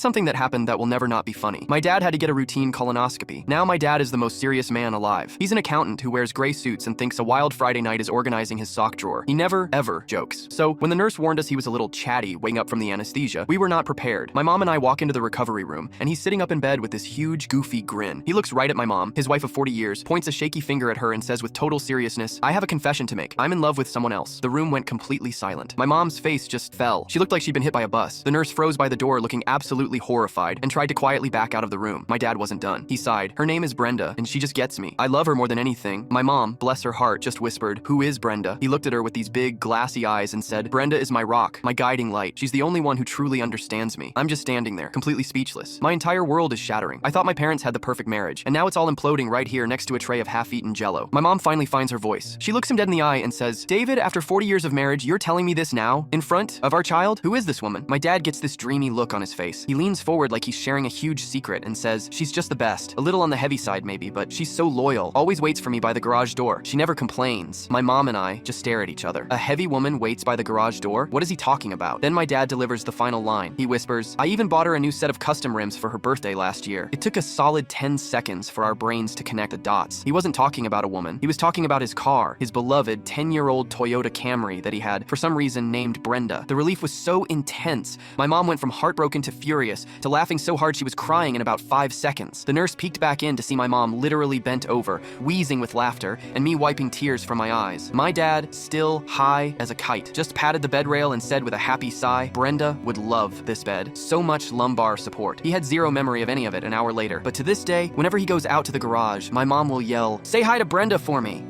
Something that happened that will never not be funny. My dad had to get a routine colonoscopy. Now my dad is the most serious man alive. He's an accountant who wears gray suits and thinks a wild Friday night is organizing his sock drawer. He never, ever jokes. So when the nurse warned us he was a little chatty waking up from the anesthesia, we were not prepared. My mom and I walk into the recovery room, and he's sitting up in bed with this huge, goofy grin. He looks right at my mom, his wife of 40 years, points a shaky finger at her and says with total seriousness, "I have a confession to make. I'm in love with someone else." The room went completely silent. My mom's face just fell. She looked like she'd been hit by a bus. The nurse froze by the door looking absolutely horrified and tried to quietly back out of the room. My dad wasn't done. He sighed. "Her name is Brenda, and she just gets me. I love her more than anything." My mom, bless her heart, just whispered, "Who is Brenda?" He looked at her with these big, glassy eyes and said, "Brenda is my rock, my guiding light. She's the only one who truly understands me." I'm just standing there, completely speechless. My entire world is shattering. I thought my parents had the perfect marriage, and now it's all imploding right here next to a tray of half-eaten Jell-O. My mom finally finds her voice. She looks him dead in the eye and says, "David, after 40 years of marriage, you're telling me this now? In front of our child? Who is this woman?" My dad gets this dreamy look on his face. He leans forward like he's sharing a huge secret and says, "She's just the best. A little on the heavy side maybe, but she's so loyal. Always waits for me by the garage door. She never complains." My mom and I just stare at each other. A heavy woman waits by the garage door? What is he talking about? Then my dad delivers the final line. He whispers, "I even bought her a new set of custom rims for her birthday last year." It took a solid 10 seconds for our brains to connect the dots. He wasn't talking about a woman. He was talking about his car, his beloved 10-year-old Toyota Camry that he had, for some reason, named Brenda. The relief was so intense. My mom went from heartbroken to furious, to laughing so hard she was crying in about 5 seconds. The nurse peeked back in to see my mom literally bent over, wheezing with laughter, and me wiping tears from my eyes. My dad, still high as a kite, just patted the bed rail and said with a happy sigh, "Brenda would love this bed. So much lumbar support." He had zero memory of any of it an hour later, but to this day, whenever he goes out to the garage, my mom will yell, "Say hi to Brenda for me."